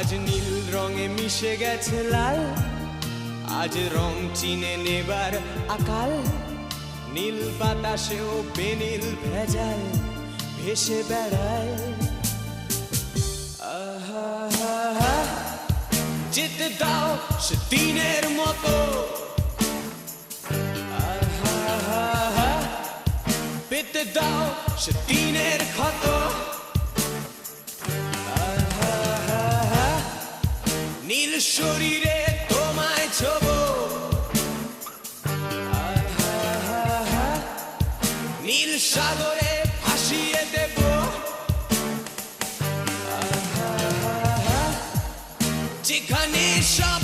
আজ নীল রঙে মিশে গেছে লাল, আজ রং চিনে নেবার আকাল। নীল বাতাসেও বেনীল ভেজাল ভেসে বেড়ায়। আহা, যেতে দাও সে দিনের মতো, আহা, পেতে দাও সে দিনের ক্ষত। আহা, নীল শরীরে তোমায় ছোবো, আহা, নীল সাগরে ভাসিয়ে দেব। যেখানে সব